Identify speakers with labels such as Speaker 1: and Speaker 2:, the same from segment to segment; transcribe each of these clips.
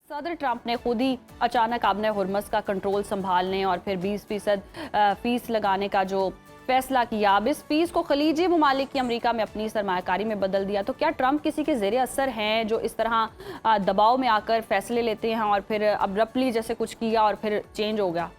Speaker 1: सदर ट्रंप ने खुद ही अचानक आपने हुर्मस का कंट्रोल संभालने और फिर 20% फीस लगाने का जो फैसला किया। अब इस फीस को खलीजी ममालिक की अमेरिका में अपनी सरमायाकारी में बदल दिया। तो क्या ट्रंप किसी के ज़ेरे असर हैं जो इस तरह दबाव में आकर फैसले लेते हैं और फिर अब्रप्टली जैसे कुछ किया और फिर चेंज हो गया?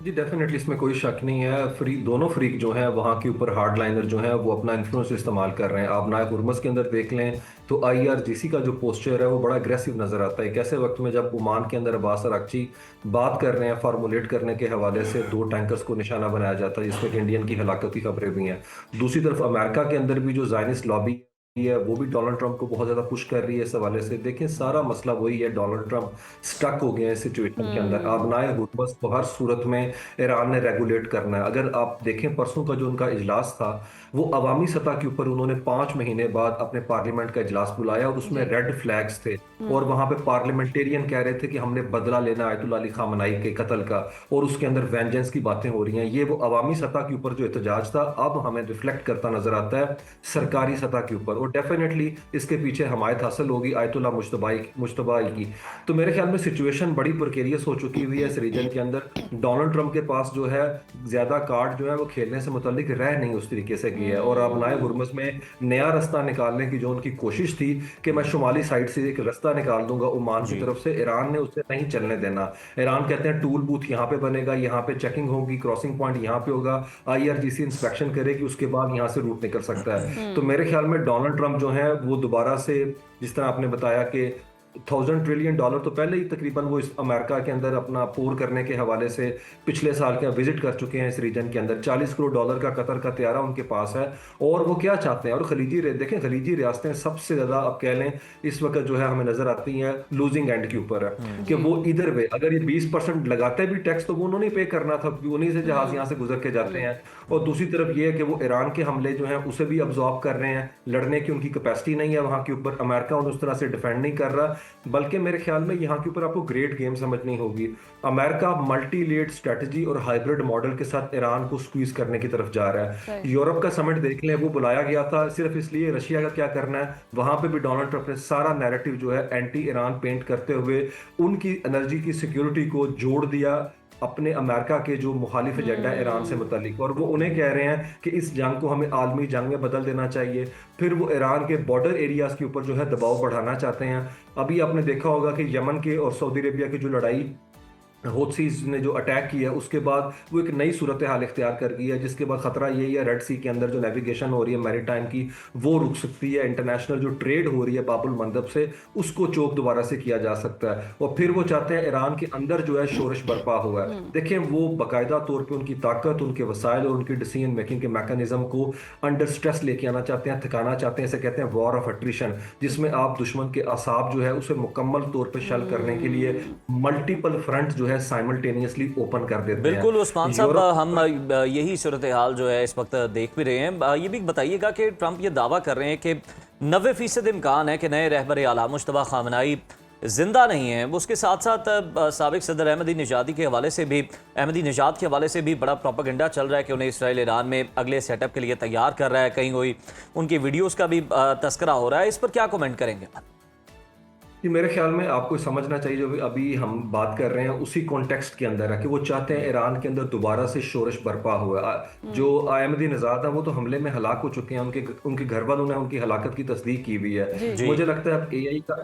Speaker 2: जी डेफिनेटली, इसमें कोई शक नहीं है। दोनों फ्रीक जो हैं वहाँ के ऊपर हार्ड लाइनर जो हैं वो अपना इन्फ्लुएंस इस्तेमाल कर रहे हैं। आप नायक हुर्मस के अंदर देख लें तो आईआरजीसी का जो पोस्चर है वो बड़ा अग्रेसिव नजर आता है। एक ऐसे वक्त में जब ओमान के अंदर अब्बास अरागची बात कर रहे हैं फार्मूलेट करने के हवाले से, 2 टैंकर्स को निशाना बनाया जाता है जिसमें इंडियन की हलाकत की खबरें भी हैं। दूसरी तरफ अमेरिका के अंदर भी जो जायनिस्ट लॉबी है वो भी डोनाल्ड ट्रंप को बहुत ज्यादा पुश कर रही है इस हवाले से। देखिए, सारा मसला वही है, डोनाल्ड ट्रंप स्टक हो गए हैं इस सिचुएशन के अंदर। आबनाए हुर्मस को हर सूरत में ईरान ने रेगुलेट करना है। अगर आप देखें परसों का जो उनका इजलास था वो अवामी सतह के ऊपर उन्होंने 5 महीने बाद अपने पार्लियामेंट का इजलास बुलाया और उसमें रेड फ्लैग्स थे और वहां पे पार्लियामेंटेरियन कह रहे थे कि हमने बदला लेना आयतुल्लाह अली खामनाई के कत्ल का और उसके अंदर वेंजेंस की बातें हो रही हैं। ये वो अवामी सतह के ऊपर जो एहतजाज था अब हमें रिफ्लेक्ट करता नजर आता है सरकारी सतह के ऊपर, और डेफिनेटली इसके पीछे हमायत हासिल होगी आयतुल्लाह मुज्तबा की। तो मेरे ख्याल में सिचुएशन बड़ी प्रिकेरियस हो चुकी हुई है इस रीजन के अंदर। डोनाल्ड ट्रंप के पास जो है ज्यादा कार्ड जो है वो खेलने से मुतल्लिक रह नहीं उस तरीके से गई है। और अब नायब हुर्मस में नया रास्ता निकालने की जो उनकी कोशिश थी कि मैं शुमाली साइड से एक रास्ता निकाल दूंगा ओमान की तरफ से, ईरान ने उसे नहीं चलने देना। ईरान कहते हैं टूल बूथ यहाँ पे बनेगा, यहाँ पे चेकिंग होगी, क्रॉसिंग पॉइंट यहाँ पे होगा, आईआरजीसी इंस्पेक्शन करेगी, उसके बाद यहाँ से रूट निकल सकता है। तो मेरे ख्याल में डोनाल्ड ट्रंप जो है वो दोबारा से, जिस तरह आपने बताया कि $1,000 ट्रिलियन तो पहले ही तकरीबन वो इस अमेरिका के अंदर अपना पोर करने के हवाले से पिछले साल के विजिट कर चुके हैं इस रीजन के अंदर। $40 करोड़ का कतर का त्यारा उनके पास है और वो क्या चाहते हैं। और देखें, खलीजी रियासतें सबसे ज्यादा अब कह लें इस वक्त जो है हमें नजर आती हैं लूजिंग एंड के ऊपर है कि वो इधर वे अगर ये 20% लगाते भी टैक्स तो वो उन्होंने पे करना था क्योंकि उन्हीं से जहाज यहाँ से गुजर के जाते हैं। और दूसरी तरफ ये है कि वो ईरान के हमले जो हैं उसे भी अब्जॉर्ब कर रहे हैं, लड़ने की उनकी कैपेसिटी नहीं है वहां के ऊपर। अमेरिका उस तरह से डिफेंड नहीं कर रहा, बल्कि मेरे ख्याल में यहाँ के ऊपर आपको ग्रेट गेम समझनी होगी। अमेरिका मल्टी लेड स्ट्रेटजी और हाइब्रिड मॉडल के साथ ईरान को स्क्वीज करने की तरफ जा रहा है। यूरोप का समिट देख लें, वो बुलाया गया था सिर्फ इसलिए रशिया का क्या करना है। वहां पे भी डोनाल्ड ट्रंप ने सारा नैरेटिव जो है एंटी ईरान पेंट करते हुए उनकी एनर्जी की सिक्योरिटी को जोड़ दिया अपने अमेरिका के जो मुखालिफ एजेंडा है ईरान से मुतालिक, और वो उन्हें कह रहे हैं कि इस जंग को हमें आलमी जंग में बदल देना चाहिए। फिर वो ईरान के बॉर्डर एरियाज के ऊपर जो है दबाव बढ़ाना चाहते हैं। अभी आपने देखा होगा कि यमन के और सऊदी अरेबिया की जो लड़ाई हौथीज ने जो अटैक किया उसके बाद वो एक नई सूरत हाल इख्तियार कर गई है, जिसके बाद खतरा यही है रेड सी के अंदर जो नेविगेशन हो रही है मैरीटाइम की वो रुक सकती है। इंटरनेशनल जो ट्रेड हो रही है बाबुल मंदब से उसको चोक दोबारा से किया जा सकता है। और फिर वो चाहते हैं ईरान के अंदर जो है शोरश बर्पा हुआ है। देखें, वो बाकायदा तौर पर उनकी ताकत, उनके वसाइल और उनकी डिसीजन मेकिंग के मैकेनिज्म को अंडर स्ट्रेस लेके आना चाहते हैं, थकाना चाहते हैं। इसे कहते हैं वॉर ऑफ अट्रिशन, जिसमें आप दुश्मन के असाब जो है उसे मुकम्मल तौर पर शल करने के लिए मल्टीपल फ्रंट जो है साइमल्टेनियसली ओपन कर देते हैं।
Speaker 3: बिल्कुल उस्मान साहब, हम यही सूरत हाल जो है इस वक्त देख भी रहे हैं। ये भी बताइएगा कि ट्रंप ये दावा कर रहे हैं कि 90% इम्कान है कि नए रहबर आला मुश्तबा खामनाई जिंदा नहीं है। उसके साथ साथ साबिक सदर अहमदी निजाद के हवाले से भी बड़ा प्रोपेगेंडा चल रहा है कि उन्हें इसराइल ईरान में अगले सेटअप के लिए तैयार कर रहा है। कहीं कोई उनकी वीडियोस का भी तस्करा हो रहा है। इस पर क्या कमेंट करेंगे?
Speaker 2: कि मेरे ख्याल में आपको समझना चाहिए जो अभी हम बात कर रहे हैं उसी कॉन्टेक्स्ट के अंदर है कि वो चाहते हैं ईरान के अंदर दोबारा से शोरश बर्पा हुआ। जो अहमदी निजाद है वो तो हमले में हलाक हो चुके हैं, उनके घर वालों ने उनकी हलाकत की तस्दीक की हुई है। मुझे लगता है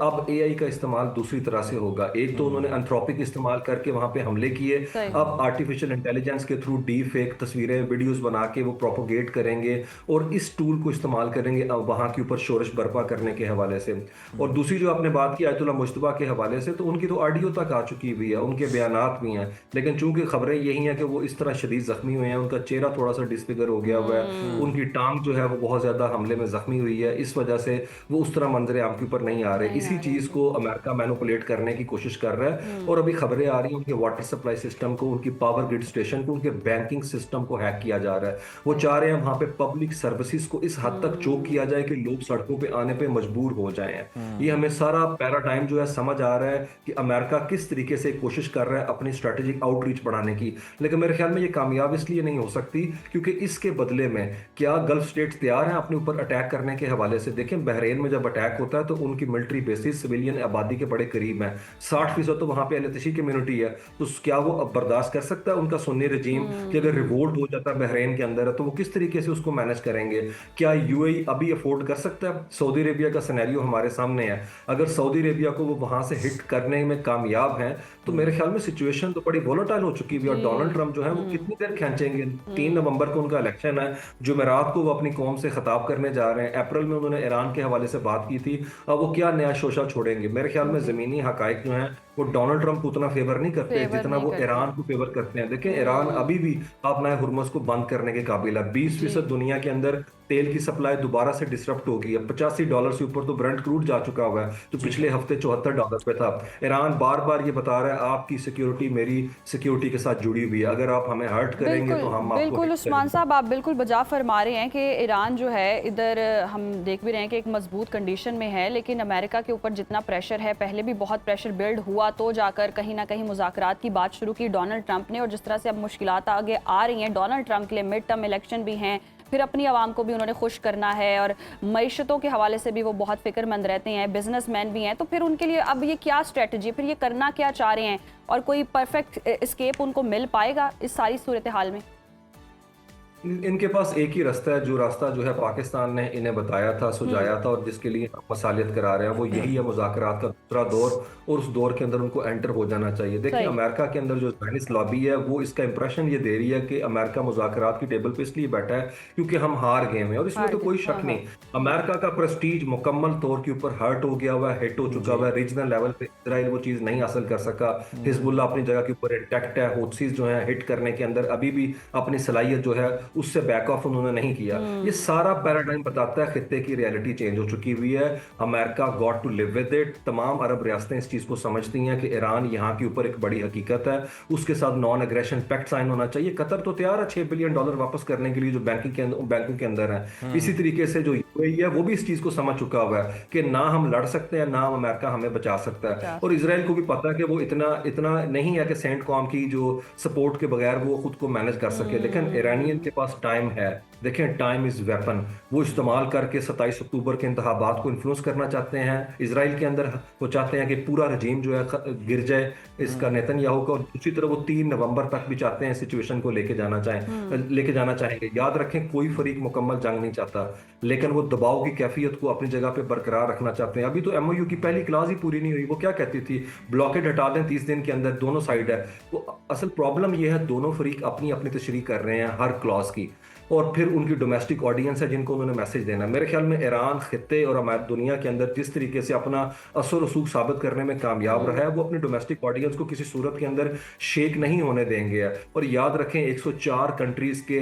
Speaker 2: अब एआई का इस्तेमाल दूसरी तरह से होगा। एक तो उन्होंने एंथ्रोपिक इस्तेमाल करके वहां पे हमले किए, अब आर्टिफिशियल इंटेलिजेंस के थ्रू डीप फेक तस्वीरें वीडियोस बना के वो प्रोपोगेट करेंगे और इस टूल को इस्तेमाल करेंगे अब वहां के ऊपर शोरश बर्पा करने के हवाले से। और दूसरी जो आपने बात की आयतुल्लाह मुज्तबा के हवाले से, तो उनकी तो ऑडियो तक आ चुकी हुई है, उनके बयानात भी हैं, लेकिन चूंकि खबरें यही हैं कि वो इस तरह शदीद जख्मी हुए हैं, उनका चेहरा थोड़ा सा डिसफिगर हो गया हुआ है, उनकी टांग जो है वो बहुत ज्यादा हमले में जख्मी हुई है, इस वजह से वो उस तरह मंजर आम के ऊपर नहीं आ रहे। इसी चीज को अमेरिका मैनिपुलेट करने की कोशिश कर रहा है और अभी खबरें आ रही हैं उनके वाटर सप्लाई सिस्टम को, उनकी पावर ग्रिड स्टेशन को, उनके बैंकिंग सिस्टम को हैक किया जा रहा है। वो चाह रहे हैं वहां पे पब्लिक सर्विसेज को इस हद तक चोक किया जाए कि लोग सड़कों पे आने पे मजबूर हो जाएं। ये हमें सारा पैरा पैराडाइम जो है समझ आ रहा है कि अमेरिका किस तरीके से कोशिश कर रहा है अपनी स्ट्रेटेजिक आउटरीच बढ़ाने की, लेकिन मेरे ख्याल में ये कामयाब इसलिए नहीं हो सकती क्योंकि इसके बदले में क्या गल्फ स्टेट्स तैयार हैं अपने ऊपर अटैक करने के हवाले से। देखें, बहरीन में जब अटैक होता है तो उनकी मिलिट्री बेसिस सिविलियन आबादी के बड़े करीब है, 60% तो वहां पे अहलतशी कम्युनिटी है, तो क्या वो अब बर्दाश्त कर सकता है उनका सुन्नी रजीम कि अगर रिवोल्ट हो जाता है बहरीन के अंदर तो वो किस तरीके से उसको मैनेज करेंगे? क्या यूएई अभी अफोर्ड कर सकता है? सऊदी अरेबिया का सिनेरियो हमारे सामने है, अगर सऊदी अरेबिया को वो वहां से हिट करने में कामयाब हैं तो मेरे ख्याल में सिचुएशन तो बड़ी वोलेटाइल हो चुकी है। और डोनाल्ड ट्रंप जो है वो कितनी देर खींचेंगे? 3 नवंबर को उनका इलेक्शन है, जुमेरात को वो अपनी कौम से खिताब करने जा रहे हैं, अप्रैल में उन्होंने ईरान के हवाले से बात की थी, अब वो क्या नया शोशा छोड़ेंगे? मेरे ख्याल में जमीनी हकाइक जो है वो डोनाल्ड ट्रंप को उतना फेवर नहीं करते जितना वो ईरान को फेवर करते हैं। देखें, ईरान अभी भी अपना हुर्मुज़ को बंद करने के काबिल है। 20% दुनिया के अंदर तेल की सप्लाई दोबारा से डिसरप्ट हो गई है, $85 से ऊपर तो ब्रेंट क्रूड जा चुका हुआ है, तो पिछले हफ्ते $74 पे था। ईरान बार बार ये बता रहा है आपकी सिक्योरिटी मेरी सिक्योरिटी के साथ जुड़ी हुई है, अगर आप हमें हर्ट करेंगे तो हम आपको
Speaker 1: बिल्कुल उस्मान साहब, आप बिल्कुल बजा फरमा रहे हैं कि ईरान जो है इधर हम देख भी रहे हैं कि एक मजबूत कंडीशन में है, लेकिन अमेरिका के ऊपर जितना प्रेशर है, पहले भी बहुत प्रेशर बिल्ड हुआ तो जाकर कहीं ना कहीं मुज़ाकरात की बात शुरू की डोनाल्ड ट्रंप ने, और जिस तरह से अब मुश्किलात आगे आ रही हैं डोनाल्ड ट्रंप के लिए, मिड टर्म इलेक्शन भी हैं, फिर अपनी आवाम को भी उन्होंने खुश करना है और मईशतों के हवाले से भी वो बहुत फिक्रमंद रहते हैं, बिजनेसमैन भी हैं, तो फिर उनके लिए अब ये क्या स्ट्रेटजी, फिर ये करना क्या चाह रहे हैं और कोई परफेक्ट एस्केप उनको मिल पाएगा इस सारी सूरत हाल में?
Speaker 2: इनके पास एक ही रास्ता है, जो रास्ता जो है पाकिस्तान ने इन्हें बताया था, सुझाया था और जिसके लिए मसालियत करा रहे हैं, वो यही है मुज़ाकरात का दूसरा दौर, और उस दौर के अंदर उनको एंटर हो जाना चाहिए। देखिए, अमेरिका के अंदर जो ज़ायनिस्ट लॉबी है वो इसका इंप्रेशन ये दे रही है कि अमेरिका मुज़ाकरात की टेबल पे इसलिए बैठा है क्योंकि हम हार गए हैं, और इसमें तो कोई शक नहीं, अमेरिका का प्रेस्टीज मुकम्मल तौर के ऊपर हर्ट हो गया हुआ है, हिट हो चुका हुआ है। रीजनल लेवल पे इजराइल वो चीज़ नहीं हासिल कर सका, हिजबुल्ला अपनी जगह के ऊपर इंटैक्ट है, हूथीज़ जो है हिट करने के अंदर अभी भी अपनी सलाहियत जो है उससे बैक ऑफ उन्होंने नहीं किया। ये सारा पैराडाइम बताता है खित्ते की रियलिटी चेंज हो चुकी हुई है, America got to live with it. तमाम अरब रियासतें इस चीज को समझती हैं कि ईरान यहाँ के ऊपर एक बड़ी हकीकत है, उसके साथ नॉन एग्रेशन पैक्ट साइन होना चाहिए। कतर तो तैयार है $6 बिलियन वापस करने के लिए जो बैंकों के अंदर है। इसी तरीके से जो यूएई है वो भी इस चीज को समझ चुका हुआ है कि ना हम लड़ सकते हैं ना अमेरिका हमें बचा सकता है, और इसराइल को भी पता है कि वो इतना नहीं है कि सेंट कॉम की जो सपोर्ट के बगैर वो खुद को मैनेज कर सके। लेकिन ईरानियन के पास टाइम है, देखें, टाइम इज वेपन, वो इस्तेमाल करके 27 अक्टूबर के इंतखाबात को इन्फ्लुएंस करना चाहते हैं इसराइल के अंदर। वो चाहते हैं कि पूरा रजीम जो है गिर जाए इसका नेतन्याहू का, और दूसरी तरफ वो 3 नवंबर तक भी चाहते हैं सिचुएशन को लेके जाना चाहेंगे। याद रखें, कोई फरीक मुकम्मल जंग नहीं चाहता, लेकिन वो दबाव की कैफियत को अपनी जगह पे बरकरार रखना चाहते हैं। अभी तो एमओयू की पहली क्लास ही पूरी नहीं हुई, वो क्या कहती थी, ब्लॉकेड हटा दें 30 दिन के अंदर, दोनों साइड है। तो असल प्रॉब्लम ये है दोनों फरीक अपनी अपनी तशरीह कर रहे हैं हर क्लॉज की, और फिर उनकी डोमेस्टिक ऑडियंस है जिनको उन्होंने मैसेज देना है। मेरे ख्याल में ईरान खित्ते और हमारी दुनिया के अंदर जिस तरीके से अपना असर रसूख साबित करने में कामयाब रहा है, वो अपनी डोमेस्टिक ऑडियंस को किसी सूरत के अंदर शेक नहीं होने देंगे। और याद रखें, 104 कंट्रीज के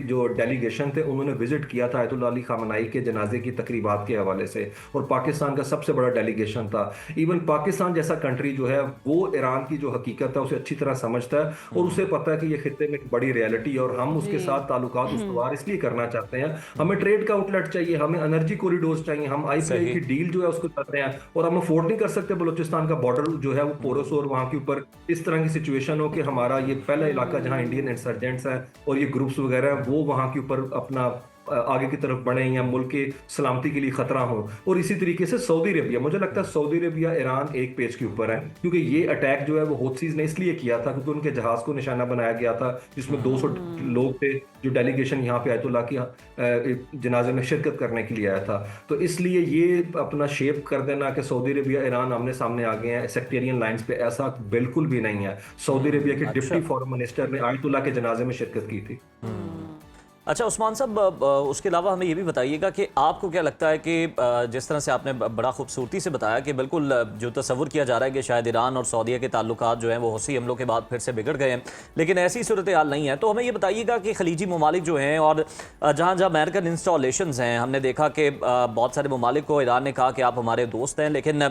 Speaker 2: जो डेलीगेशन थे उन्होंने विजिट किया था आयतुल्लाह अली खामनाई के जनाजे की तकरीबात के हवाले से, और पाकिस्तान का सबसे बड़ा डेलीगेशन था। इवन पाकिस्तान जैसा कंट्री जो है वो ईरान की जो हकीकत है उसे अच्छी तरह समझता है, और उसे पता है कि ये खित्ते में एक बड़ी रियलिटी है, और हम उसके साथ ताल्लुकात उसवार इसलिए करना चाहते हैं। हमें ट्रेड का आउटलेट चाहिए, हमें एनर्जी कॉरिडोर्स चाहिए, हम आईपीआई की डील जो है उसको चाहते हैं, और हम अफोर्ड नहीं कर सकते बलूचिस्तान का बॉर्डर जो है वो पोरस और वहां के ऊपर इस तरह की सिचुएशन हो कि हमारा ये पहला इलाका जहां इंडियन इंसर्जेंट्स हैं और ये ग्रुप्स वगैरह हैं वो वहां के ऊपर अपना आगे की तरफ बढ़े या मुल्क के सलामती के लिए खतरा हो। और इसी तरीके से सऊदी अरेबिया, मुझे लगता है सऊदी अरेबिया ईरान एक पेज के ऊपर है, क्योंकि ये अटैक जो है वो हूथीज़ ने इसलिए किया था क्योंकि उनके जहाज को निशाना बनाया गया था जिसमें 200 लोग थे जो डेलीगेशन यहाँ पे आयतुल्लाह की जनाजे में शिरकत करने के लिए आया था। तो इसलिए ये अपना शेप कर देना कि सऊदी अरेबिया ईरान आमने सामने आ गए हैं सेक्टेरियन लाइंस पे, ऐसा बिल्कुल भी नहीं है। सऊदी अरेबिया के डिप्टी फॉरेन मिनिस्टर ने आयतुल्लाह के जनाजे में शिरकत की थी।
Speaker 3: अच्छा उस्मान साहब, उसके अलावा हमें ये भी बताइएगा कि आपको क्या लगता है कि जिस तरह से आपने बड़ा खूबसूरती से बताया कि बिल्कुल जो तस्वुर किया जा रहा है कि शायद ईरान और सऊदीया के ताल्लुकात जो हैं वो हौसी हमलों के बाद फिर से बिगड़ गए हैं, लेकिन ऐसी सूरत हाल नहीं है। तो हमें ये बताइएगा कि खलीजी ममालिक जो हैं और जहाँ जहाँ अमेरिकन इंस्टॉलेशंस हैं, हमने देखा कि बहुत सारे ममालिक को ईरान ने कहा कि आप हमारे दोस्त हैं लेकिन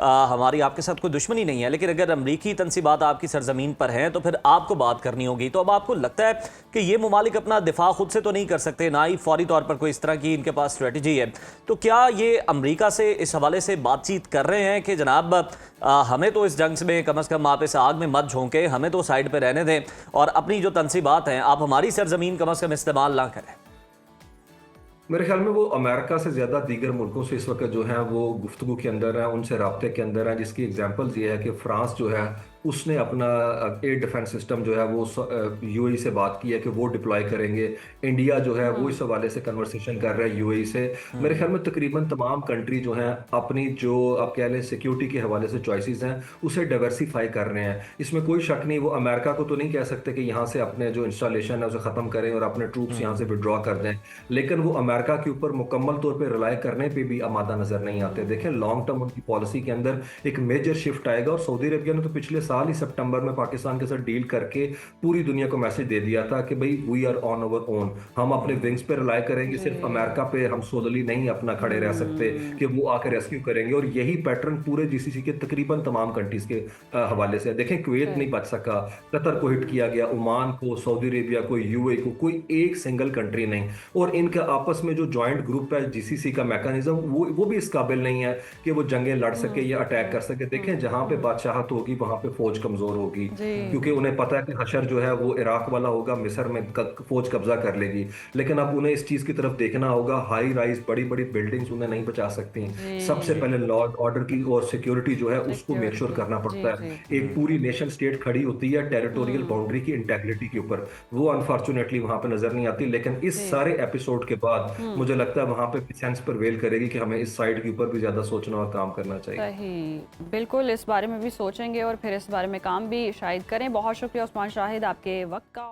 Speaker 3: हमारी आपके साथ कोई दुश्मनी नहीं है, लेकिन अगर अमरीकी तनसीबात आपकी सरजमीन पर हैं तो फिर आपको बात करनी होगी। तो अब आपको लगता है कि ये ममालिक अपना दिफा खुद से तो नहीं कर सकते, ना ही फौरी तौर पर कोई इस तरह की इनके पास स्ट्रेटजी है। तो क्या ये अमेरिका से इस हवाले से बातचीत कर रहे हैं कि जनाब हमें तो इस जंग में कम से कम आप इस आग में मत झोंके, हमें तो साइड पे रहने दें और अपनी जो तनसीबात हैं आप हमारी सरजमीन कम से कम इस्तेमाल ना करें?
Speaker 2: मेरे ख्याल में वो अमेरिका से ज़्यादा दीगर मुल्कों से इस वक्त जो है वो गुफ्तगू के अंदर है, उनसे राब्ते के अंदर है, जिसकी एग्जांपल्स ये है कि फ्रांस जो है उसने अपना एयर डिफेंस सिस्टम जो है वो यूएई से बात की है कि वो डिप्लॉय करेंगे। इंडिया जो है वो इस हवाले से कन्वर्सेशन कर रहा है यूएई से। मेरे ख्याल में तकरीबन तमाम कंट्री जो हैं अपनी जो आप कह लें सिक्योरिटी के हवाले से चॉइसेस हैं उसे डाइवर्सिफाई कर रहे हैं। इसमें कोई शक नहीं, वो अमेरिका को तो नहीं कह सकते कि यहाँ से अपने जो इंस्टॉलेशन है उसे ख़त्म करें और अपने ट्रूप्स यहाँ से विड्रॉ कर दें, लेकिन वो अमेरिका के ऊपर मुकम्मल तौर पर रिलाई करने पर भी आमादा नज़र नहीं आते। देखें लॉन्ग टर्म उनकी पॉलिसी के अंदर एक मेजर शिफ्ट आएगा और सऊदी अरबिया ने तो पिछले साल ही सितंबर में पाकिस्तान के साथ डील करके पूरी दुनिया को मैसेज दे दिया था कि भाई we are on our own, हम अपने विंग्स पे रिलाई करेंगे, सिर्फ अमेरिका पे हम सोलली नहीं अपना खड़े रह सकते कि वो आकर रेस्क्यू करेंगे। और यही पैटर्न पूरे जीसीसी के तकरीबन तमाम कंट्रीज के हवाले से देखें। कुवैत नहीं बच सका, कतर को हिट किया गया, ओमान को, सऊदी अरेबिया को, यूएई को, कोई एक सिंगल कंट्री नहीं। और इनका आपस में जो जॉइंट ग्रुप है जीसीसी का मैकेनिज्म वो भी इस काबिल नहीं है कि वो जंगें लड़ सके या अटैक कर सके। देखें जहां पे बादशाहत होगी वहां पे फौज कमजोर होगी, क्योंकि उन्हें पता है कि हशर जो है वो इराक वाला होगा, मिस्र में फौज कब्जा कर लेगी। लेकिन अब उन्हें इस चीज की तरफ देखना होगा, हाई राइज बड़ी बड़ी बिल्डिंग्स उन्हें नहीं बचा सकती। सबसे पहले लॉ ऑर्डर की और सिक्योरिटी जो है उसको मेक श्योर करना पड़ता है। एक पूरी नेशन स्टेट खड़ी होती है टेरिटोरियल बाउंड्री की इंटेग्रिटी के ऊपर, वो अनफॉर्चुनेटली वहां पे नजर नहीं आती। लेकिन इस सारे एपिसोड के बाद मुझे लगता है वहां पे सेंस प्रिवेल करेगी कि हमें इस साइड के ऊपर भी ज्यादा सोचना और काम करना चाहिए।
Speaker 1: सही, बिल्कुल इस बारे में भी सोचेंगे और फिर इस बारे में काम भी शायद करें। बहुत शुक्रिया उस्मान शाहिद आपके वक्त का।